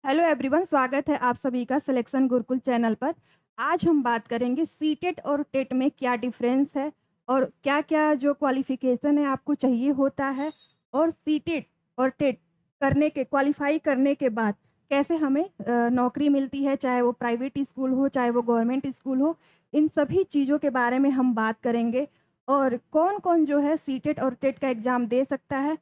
Hello everyone, स्वागत है आप सभी का सिलेक्शन गुरुकुल चैनल पर। आज हम बात करेंगे सीटेट और टेट में क्या डिफरेंस है और क्या-क्या जो क्वालिफिकेशन है आपको चाहिए होता है, और सीटेट और टेट करने के क्वालिफाई करने के बाद कैसे हमें नौकरी मिलती है, चाहे वो प्राइवेट स्कूल हो, चाहे वो गवर्नमेंट स्कूल हो। इन सभी चीज़ों के बारे में हम बात करेंगे और कौन-कौन जो है सीटेट और टेट का एग्ज़ाम दे सकता है,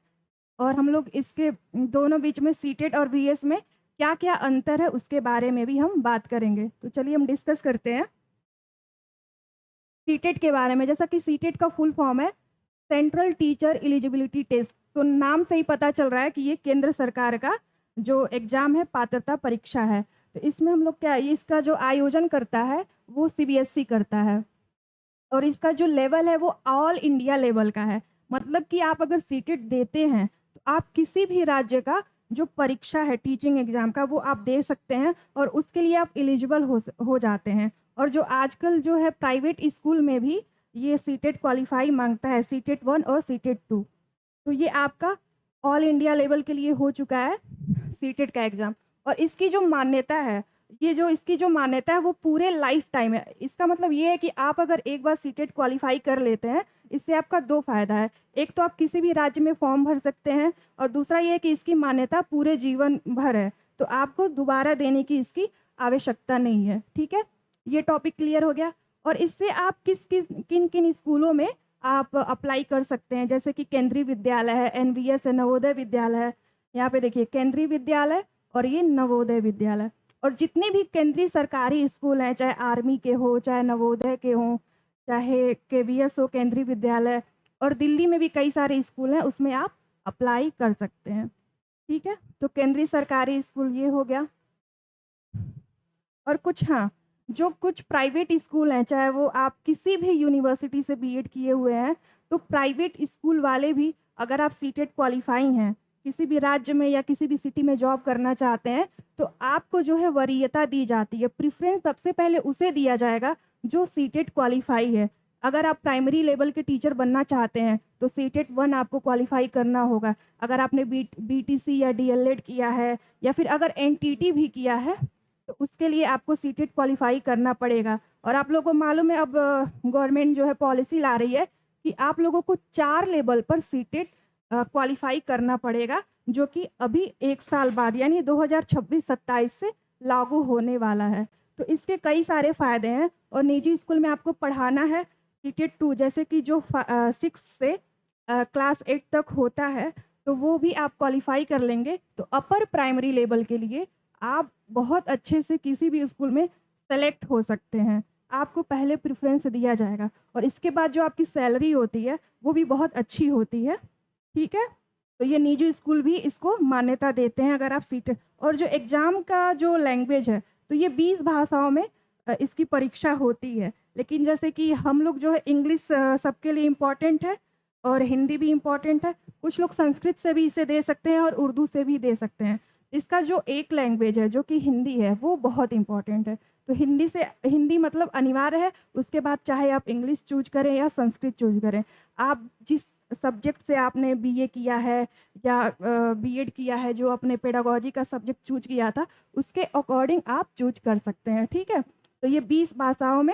और हम लोग इसके दोनों बीच में सीटेट और बीएस में क्या-क्या अंतर है उसके बारे में भी हम बात करेंगे। तो चलिए हम डिस्कस करते हैं सीटेट के बारे में। जैसा कि सीटेट का फुल फॉर्म है सेंट्रल टीचर एलिजिबिलिटी टेस्ट। तो नाम से ही पता चल रहा है कि ये केंद्र सरकार का जो एग्ज़ाम है, पात्रता परीक्षा है। तो इसमें हम लोग क्या इसका जो आयोजन करता है वो सीबीएसई करता है, और इसका जो लेवल है वो ऑल इंडिया लेवल का है। मतलब कि आप अगर सीटेट देते हैं तो आप किसी भी राज्य का जो परीक्षा है टीचिंग एग्जाम का वो आप दे सकते हैं, और उसके लिए आप एलिजिबल हो जाते हैं। और जो आजकल जो है प्राइवेट स्कूल में भी ये सीटेट क्वालिफाई मांगता है, सीटेट 1 और सीटेट 2। तो ये आपका ऑल इंडिया लेवल के लिए हो चुका है सीटेट का एग्ज़ाम। और इसकी जो मान्यता है, ये जो इसकी जो मान्यता है वो पूरे लाइफ टाइम है। इसका मतलब ये है कि आप अगर एक बार सीटेट क्वालिफाई कर लेते हैं, इससे आपका 2 फ़ायदा है। एक तो आप किसी भी राज्य में फॉर्म भर सकते हैं, और दूसरा ये है कि इसकी मान्यता पूरे जीवन भर है। तो आपको दोबारा देने की इसकी आवश्यकता नहीं है। ठीक है? ये टॉपिक क्लियर हो गया। और इससे आप किन-किन स्कूलों में आप अप्लाई कर सकते हैं, जैसे कि केंद्रीय विद्यालय है, एनवीएस है, नवोदय विद्यालय है। यहाँ पे देखिए केंद्रीय विद्यालय और ये नवोदय विद्यालय। और जितने भी केंद्रीय सरकारी स्कूल हैं, चाहे आर्मी के हो, चाहे नवोदय के हों, चाहे केवीएस हो, केंद्रीय विद्यालय, और दिल्ली में भी कई सारे स्कूल हैं, उसमें आप अप्लाई कर सकते हैं। ठीक है? तो केंद्रीय सरकारी स्कूल ये हो गया। और कुछ, हाँ, जो कुछ प्राइवेट स्कूल हैं, चाहे वो आप किसी भी यूनिवर्सिटी से बीएड किए हुए हैं, तो प्राइवेट स्कूल वाले भी अगर आप सीटेट क्वालिफाई हैं, किसी भी राज्य में या किसी भी सिटी में जॉब करना चाहते हैं, तो आपको जो है वरीयता दी जाती है। प्रेफ़रेंस सबसे पहले उसे दिया जाएगा जो सीटेट क्वालिफाई है। अगर आप प्राइमरी लेवल के टीचर बनना चाहते हैं, तो सीटेट 1 आपको क्वालिफाई करना होगा। अगर आपने बीटीसी या डीएलएड किया है, या फिर अगर एनटीटी भी किया है, तो उसके लिए आपको सीटेट क्वालिफाई करना पड़ेगा। और आप लोगों को मालूम है, अब गवर्नमेंट जो है पॉलिसी ला रही है कि आप लोगों को 4 लेवल पर सीटेट क्वालिफाई करना पड़ेगा, जो कि अभी 1 साल बाद यानी 2026-27 से लागू होने वाला है। तो इसके कई सारे फ़ायदे हैं। और निजी स्कूल में आपको पढ़ाना है सीटेट 2, जैसे कि जो 6 से क्लास 8 तक होता है, तो वो भी आप क्वालिफाई कर लेंगे, तो अपर प्राइमरी लेवल के लिए आप बहुत अच्छे से किसी भी स्कूल में सेलेक्ट हो सकते हैं। आपको पहले प्रेफ़रेंस दिया जाएगा, और इसके बाद जो आपकी सैलरी होती है, वो भी बहुत अच्छी होती है। ठीक है? तो ये निजी स्कूल भी इसको मान्यता देते हैं अगर आप सीट। और जो एग्ज़ाम का जो लैंग्वेज है, तो ये 20 भाषाओं में इसकी परीक्षा होती है। लेकिन जैसे कि हम लोग जो है इंग्लिश सबके लिए इम्पोर्टेंट है, और हिंदी भी इम्पोर्टेंट है। कुछ लोग संस्कृत से भी इसे दे सकते हैं और उर्दू से भी दे सकते हैं। इसका जो एक लैंग्वेज है जो कि हिंदी है, वो बहुत इम्पोर्टेंट है। तो हिंदी मतलब अनिवार्य है, उसके बाद चाहे आप इंग्लिश चूज़ करें या संस्कृत चूज़ करें। आप जिस सब्जेक्ट से आपने बीए किया है या बीएड किया है, जो अपने पेडागोजी का सब्जेक्ट चूज़ किया था, उसके अकॉर्डिंग आप चूज़ कर सकते हैं। ठीक है? तो ये 20 भाषाओं में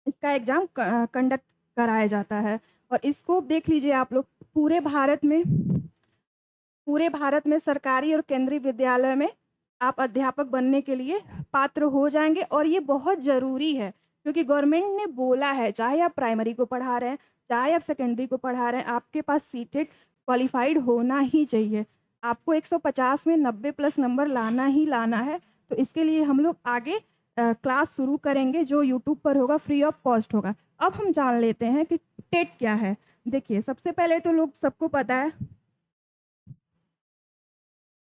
इसका एग्ज़ाम कंडक्ट कराया जाता है। और स्कोप देख लीजिए आप लोग, पूरे भारत में पूरे भारत में सरकारी और केंद्रीय विद्यालय में आप अध्यापक बनने के लिए पात्र हो जाएँगे, और ये बहुत ज़रूरी है, क्योंकि गवर्नमेंट ने बोला है, चाहे आप प्राइमरी को पढ़ा रहे हैं, चाहे आप सेकेंडरी को पढ़ा रहे हैं, आपके पास सीटेट क्वालिफ़ाइड होना ही चाहिए। आपको 150 में 90 प्लस नंबर लाना ही लाना है। तो इसके लिए हम लोग आगे क्लास शुरू करेंगे, जो यूट्यूब पर होगा, फ्री ऑफ कॉस्ट होगा। अब हम जान लेते हैं कि टेट क्या है। देखिए, सबसे पहले तो लोग सबको पता है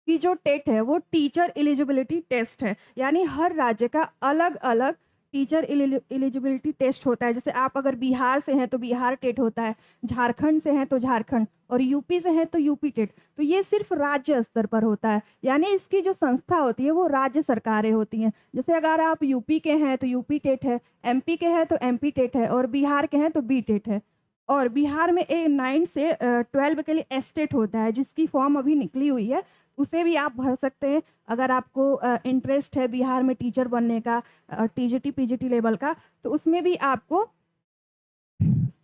कि जो टेट है वो टीचर एलिजिबिलिटी टेस्ट है। यानी हर राज्य का अलग-अलग टीचर एलिजिबिलिटी टेस्ट होता है। जैसे आप अगर बिहार से हैं तो बिहार टेट होता है, झारखंड से हैं तो झारखंड, और यूपी से हैं तो यूपी टेट। तो ये सिर्फ राज्य स्तर पर होता है, यानी इसकी जो संस्था होती है वो राज्य सरकारें होती हैं। जैसे अगर आप यूपी के हैं तो यूपी टेट है, एमपी के हैं तो एमपी टेट है, और बिहार के हैं तो बी टेट है। और बिहार में 9 से 12 के लिए एस्टेट होता है, जिसकी फॉर्म अभी निकली हुई है। उसे भी आप भर सकते हैं। अगर आपको इंटरेस्ट है बिहार में टीचर बनने का, टीजीटी, पीजीटी लेवल का, तो उसमें भी आपको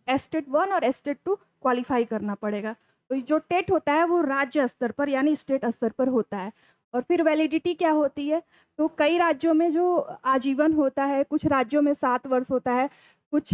एस्टेट 1 और एस्टेट 2 क्वालिफ़ाई करना पड़ेगा। तो जो टेट होता है वो राज्य स्तर पर यानी स्टेट स्तर पर होता है। और फिर वैलिडिटी क्या होती है? तो कई राज्यों में जो आजीवन होता है, कुछ राज्यों में 7 वर्ष होता है, कुछ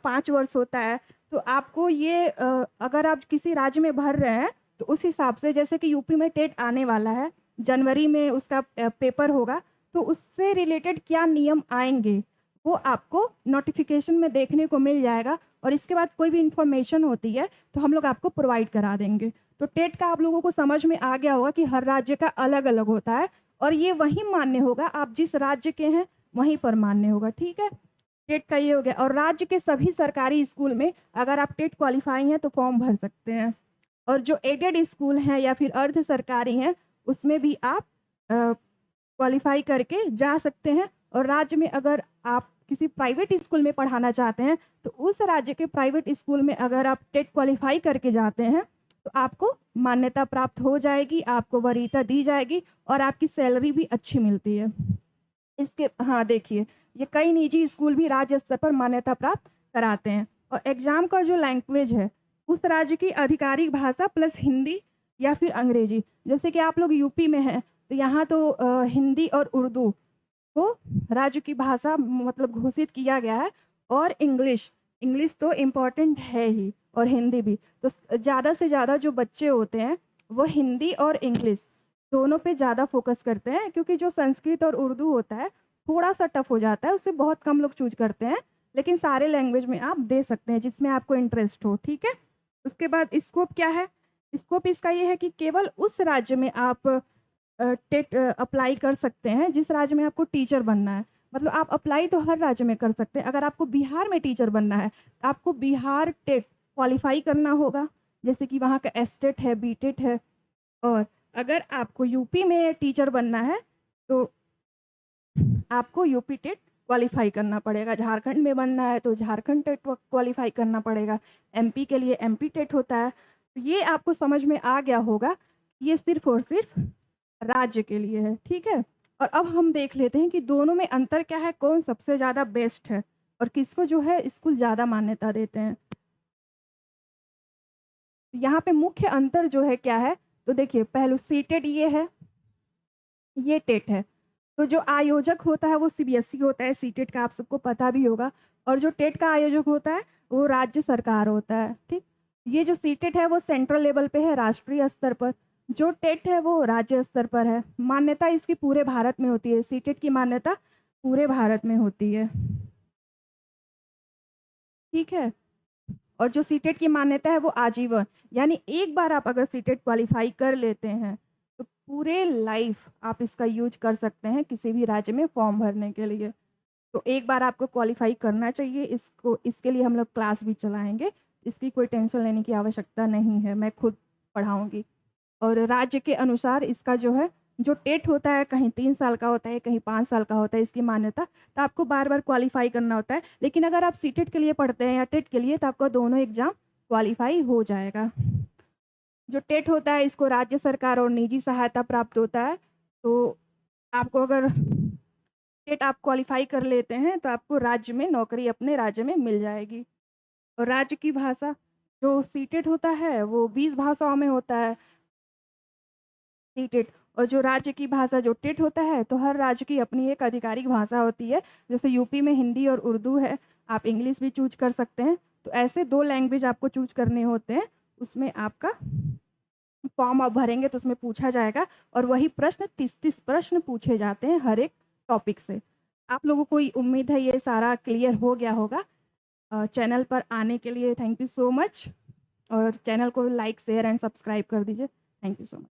5 वर्ष होता है। तो आपको ये अगर आप किसी राज्य में भर रहे हैं, तो उस हिसाब से, जैसे कि यूपी में टेट आने वाला है, जनवरी में उसका पेपर होगा, तो उससे रिलेटेड क्या नियम आएँगे, वो आपको नोटिफ़िकेशन में देखने को मिल जाएगा। और इसके बाद कोई भी इन्फॉर्मेशन होती है, तो हम लोग आपको प्रोवाइड करा देंगे। तो टेट का आप लोगों को समझ में आ गया होगा कि हर राज्य का अलग-अलग होता है और ये वहीं मान्य होगा, आप जिस राज्य के हैं, वहीं पर मान्य होगा, ठीक है? टेट का ये हो गया। और राज्य के सभी सरकारी स्कूल में अगर आप टेट क्वालिफ़ाई हैं, तो फॉर्म भर सकते हैं। और जो एडेड स्कूल हैं या फिर अर्ध सरकारी हैं, उसमें भी आप क्वालिफ़ाई करके जा सकते हैं। और राज्य में अगर आप किसी प्राइवेट स्कूल में पढ़ाना चाहते हैं, तो उस राज्य के प्राइवेट स्कूल में अगर आप टेट क्वालिफ़ाई करके जाते हैं, तो आपको मान्यता प्राप्त हो जाएगी, आपको वरीयता दी जाएगी और आपकी सैलरी भी अच्छी मिलती है। इसके हाँ, देखिए, ये कई निजी स्कूल भी राज्य स्तर पर मान्यता प्राप्त कराते हैं। और एग्ज़ाम का जो लैंग्वेज है, उस राज्य की आधिकारिक भाषा प्लस हिंदी या फिर अंग्रेजी। जैसे कि आप लोग यूपी में हैं, तो यहाँ तो हिंदी और उर्दू को राज्य की भाषा मतलब घोषित किया गया है। और इंग्लिश, इंग्लिश तो इम्पोर्टेंट है ही, और हिंदी भी। तो ज़्यादा से ज़्यादा जो बच्चे होते हैं, वो हिंदी और इंग्लिश दोनों पे ज़्यादा फ़ोकस करते हैं, क्योंकि जो संस्कृत और उर्दू होता है, थोड़ा-सा टफ़ हो जाता है, उसे बहुत कम लोग चूज़ करते हैं। लेकिन सारे लैंग्वेज में आप दे सकते हैं, जिसमें आपको इंटरेस्ट हो, ठीक है? उसके बाद स्कोप क्या है? स्कोप इसका ये है कि केवल उस राज्य में आप टेट अप्लाई कर सकते हैं, जिस राज्य में आपको टीचर बनना है। मतलब आप अप्लाई तो हर राज्य में कर सकते हैं। अगर आपको बिहार में टीचर बनना है, तो आपको बिहार टेट क्वालिफ़ाई करना होगा, जैसे कि वहाँ का एस्टेट है, बीटेट है। और अगर आपको यूपी में टीचर बनना है, तो आपको यूपी टेट क्वालिफ़ाई करना पड़ेगा। झारखंड में बनना है, तो झारखंड टेट क्वालिफ़ाई करना पड़ेगा। एमपी के लिए एमपी टेट होता है। तो ये आपको समझ में आ गया होगा, ये सिर्फ़ और सिर्फ़ राज्य के लिए है, ठीक है? और अब हम देख लेते हैं कि दोनों में अंतर क्या है, कौन सबसे ज़्यादा बेस्ट है और किसको जो है स्कूल ज़्यादा मान्यता देते हैं। यहाँ पे मुख्य अंतर जो है क्या है, तो देखिए, पहलू सीटेट ये है, ये टेट है। तो जो आयोजक होता है वो सीबीएसई होता है, सीटेट का आप सबको पता भी होगा। और जो टेट का आयोजक होता है, वो राज्य सरकार होता है, ठीक? ये जो सीटेट है वो सेंट्रल लेवल पे है, राष्ट्रीय स्तर पर। जो टेट है वो राज्य स्तर पर है। मान्यता इसकी पूरे भारत में होती है, सीटेट की मान्यता पूरे भारत में होती है, ठीक है? और जो सीटेट की मान्यता है वो आजीवन, यानी एक बार आप अगर सीटेट क्वालिफ़ाई कर लेते हैं, तो पूरे लाइफ़ आप इसका यूज़ कर सकते हैं किसी भी राज्य में फॉर्म भरने के लिए। तो एक बार आपको क्वालिफ़ाई करना चाहिए, इसको इसके लिए हम लोग क्लास भी चलाएँगे। इसकी कोई टेंशन लेने की आवश्यकता नहीं है, मैं खुद पढ़ाऊँगी। और राज्य के अनुसार इसका जो है, जो टेट होता है, कहीं 3 साल का होता है, कहीं 5 साल का होता है इसकी मान्यता, तो आपको बार-बार क्वालिफ़ाई करना होता है। लेकिन अगर आप सीटेट के लिए पढ़ते हैं या टेट के लिए, तो आपका दोनों एग्ज़ाम क्वालिफ़ाई हो जाएगा। जो टेट होता है, इसको राज्य सरकार और निजी सहायता प्राप्त होता है। तो आपको अगर टेट आप क्वालिफ़ाई कर लेते हैं, तो आपको राज्य में नौकरी अपने राज्य में मिल जाएगी। और राज्य की भाषा, जो सीटेट होता है, वो 20 भाषाओं में होता है, सीटेट। और जो राज्य की भाषा जो टेट होता है, तो हर राज्य की अपनी एक आधिकारिक भाषा होती है। जैसे यूपी में हिंदी और उर्दू है, आप इंग्लिश भी चूज़ कर सकते हैं। तो ऐसे 2 लैंग्वेज आपको चूज़ करने होते हैं। उसमें आपका फॉर्म आप भरेंगे, तो उसमें पूछा जाएगा और वही प्रश्न 30-30 प्रश्न पूछे जाते हैं हर एक टॉपिक से। आप लोगों को उम्मीद है ये सारा क्लियर हो गया होगा। चैनल पर आने के लिए थैंक यू सो मच। और चैनल को लाइक, शेयर एंड सब्सक्राइब कर दीजिए। Thank you so much.